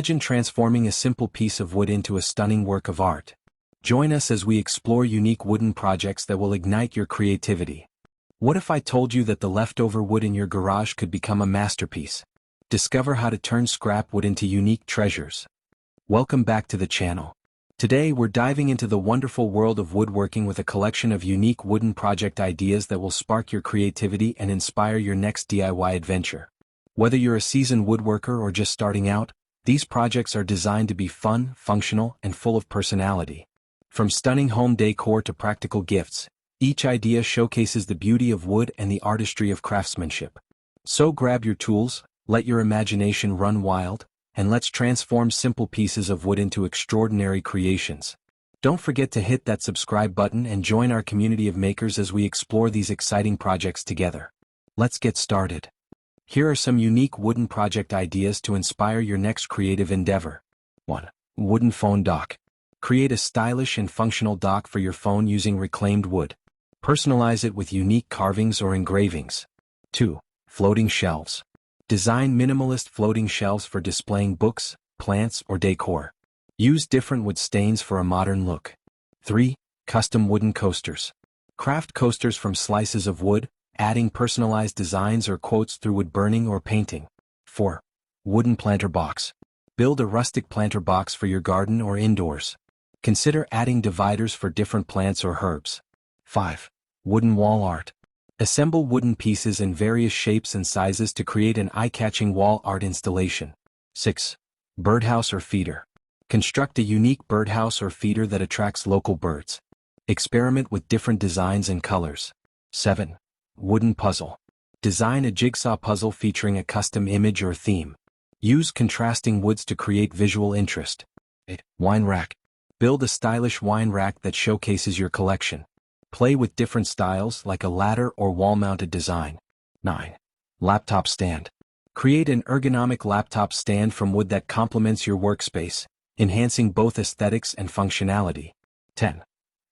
Imagine transforming a simple piece of wood into a stunning work of art. Join us as we explore unique wooden projects that will ignite your creativity. What if I told you that the leftover wood in your garage could become a masterpiece? Discover how to turn scrap wood into unique treasures. Welcome back to the channel. Today we're diving into the wonderful world of woodworking with a collection of unique wooden project ideas that will spark your creativity and inspire your next DIY adventure. Whether you're a seasoned woodworker or just starting out, these projects are designed to be fun, functional, and full of personality. From stunning home decor to practical gifts, each idea showcases the beauty of wood and the artistry of craftsmanship. So grab your tools, let your imagination run wild, and let's transform simple pieces of wood into extraordinary creations. Don't forget to hit that subscribe button and join our community of makers as we explore these exciting projects together. Let's get started. Here are some unique wooden project ideas to inspire your next creative endeavor. 1. Wooden phone dock. Create a stylish and functional dock for your phone using reclaimed wood. Personalize it with unique carvings or engravings. 2. Floating shelves. Design minimalist floating shelves for displaying books, plants, or decor. Use different wood stains for a modern look. 3. Custom wooden coasters. Craft coasters from slices of wood, adding personalized designs or quotes through wood burning or painting. 4. Wooden planter box. Build a rustic planter box for your garden or indoors. Consider adding dividers for different plants or herbs. 5. Wooden wall art. Assemble wooden pieces in various shapes and sizes to create an eye-catching wall art installation. 6. Birdhouse or feeder. Construct a unique birdhouse or feeder that attracts local birds. Experiment with different designs and colors. 7. Wooden puzzle. Design a jigsaw puzzle featuring a custom image or theme. Use contrasting woods to create visual interest. 8. Wine rack. Build a stylish wine rack that showcases your collection. Play with different styles like a ladder or wall-mounted design. 9. Laptop stand. Create an ergonomic laptop stand from wood that complements your workspace, enhancing both aesthetics and functionality. 10.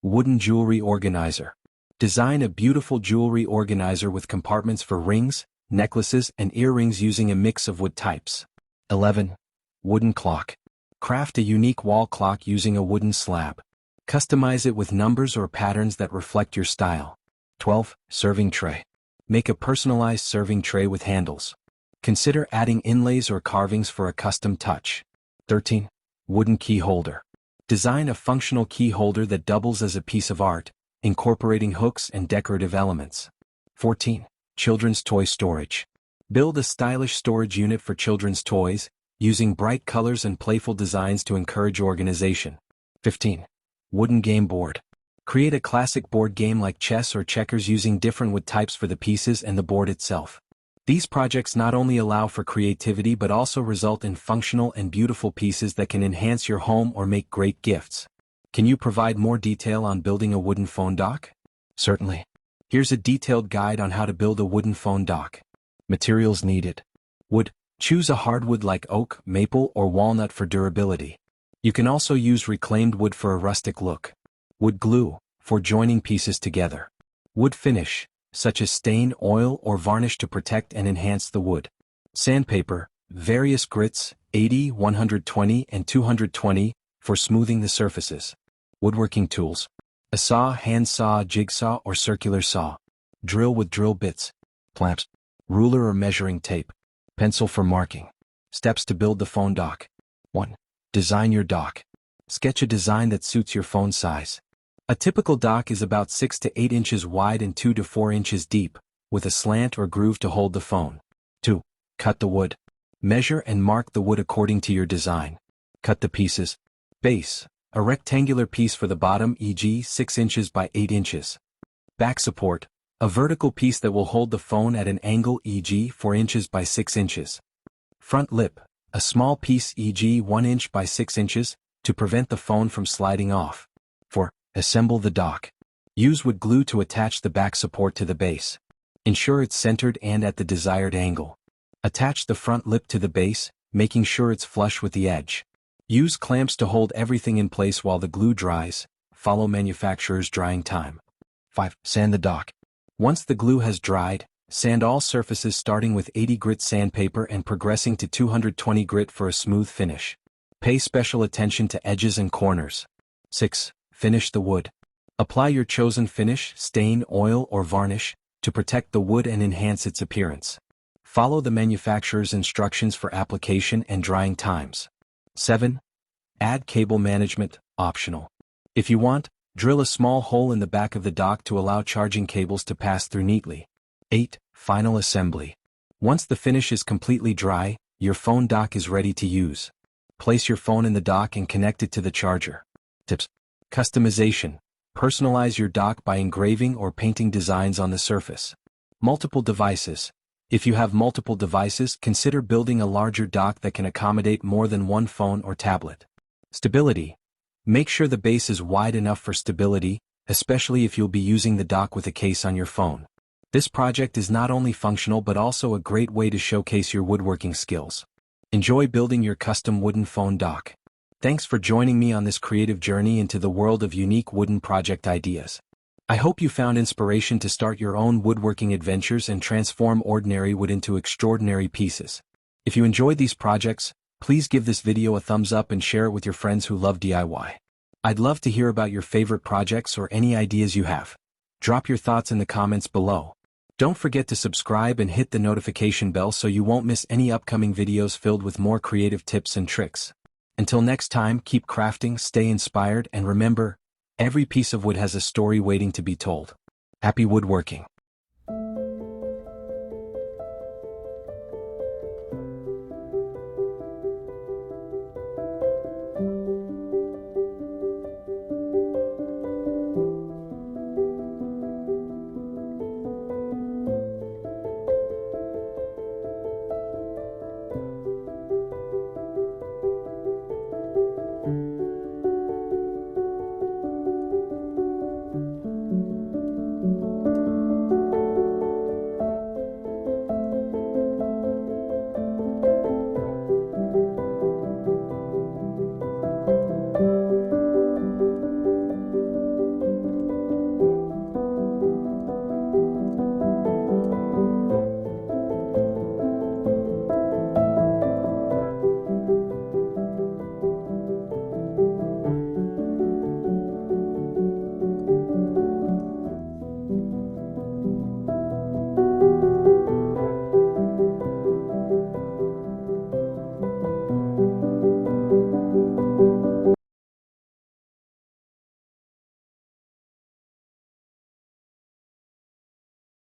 Wooden jewelry organizer. Design a beautiful jewelry organizer with compartments for rings, necklaces, and earrings using a mix of wood types. 11. Wooden clock. Craft a unique wall clock using a wooden slab. Customize it with numbers or patterns that reflect your style. 12. Serving tray. Make a personalized serving tray with handles. Consider adding inlays or carvings for a custom touch. 13. Wooden key holder. Design a functional key holder that doubles as a piece of art, incorporating hooks and decorative elements. 14. Children's toy storage. Build a stylish storage unit for children's toys, using bright colors and playful designs to encourage organization. 15. Wooden game board. Create a classic board game like chess or checkers using different wood types for the pieces and the board itself. These projects not only allow for creativity but also result in functional and beautiful pieces that can enhance your home or make great gifts. Can you provide more detail on building a wooden phone dock? Certainly. Here's a detailed guide on how to build a wooden phone dock. Materials needed. Wood. Choose a hardwood like oak, maple, or walnut for durability. You can also use reclaimed wood for a rustic look. Wood glue, for joining pieces together. Wood finish, such as stain, oil, or varnish to protect and enhance the wood. Sandpaper, various grits, 80, 120, and 220, for smoothing the surfaces. Woodworking tools. A saw, hand saw, jigsaw, or circular saw. Drill with drill bits. Clamps. Ruler or measuring tape. Pencil for marking. Steps to build the phone dock. 1. Design your dock. Sketch a design that suits your phone size. A typical dock is about 6 to 8 inches wide and 2 to 4 inches deep, with a slant or groove to hold the phone. 2. Cut the wood. Measure and mark the wood according to your design. Cut the pieces. Base. A rectangular piece for the bottom, e.g. 6 inches by 8 inches. Back support. A vertical piece that will hold the phone at an angle, e.g. 4 inches by 6 inches. Front lip. A small piece, e.g. 1 inch by 6 inches, to prevent the phone from sliding off. 4. Assemble the dock. Use wood glue to attach the back support to the base. Ensure it's centered and at the desired angle. Attach the front lip to the base, making sure it's flush with the edge. Use clamps to hold everything in place while the glue dries. Follow manufacturer's drying time. 5. Sand the dock. Once the glue has dried, sand all surfaces starting with 80 grit sandpaper and progressing to 220 grit for a smooth finish. Pay special attention to edges and corners. 6. Finish the wood. Apply your chosen finish, stain, oil, or varnish, to protect the wood and enhance its appearance. Follow the manufacturer's instructions for application and drying times. 7. Add cable management, optional. If you want, drill a small hole in the back of the dock to allow charging cables to pass through neatly. 8. Final assembly. Once the finish is completely dry, your phone dock is ready to use. Place your phone in the dock and connect it to the charger. Tips. Customization. Personalize your dock by engraving or painting designs on the surface. Multiple devices. If you have multiple devices, consider building a larger dock that can accommodate more than one phone or tablet. Stability. Make sure the base is wide enough for stability, especially if you'll be using the dock with a case on your phone. This project is not only functional but also a great way to showcase your woodworking skills. Enjoy building your custom wooden phone dock. Thanks for joining me on this creative journey into the world of unique wooden project ideas. I hope you found inspiration to start your own woodworking adventures and transform ordinary wood into extraordinary pieces. If you enjoyed these projects, please give this video a thumbs up and share it with your friends who love DIY. I'd love to hear about your favorite projects or any ideas you have. Drop your thoughts in the comments below. Don't forget to subscribe and hit the notification bell so you won't miss any upcoming videos filled with more creative tips and tricks. Until next time, keep crafting, stay inspired, and remember, every piece of wood has a story waiting to be told. Happy woodworking!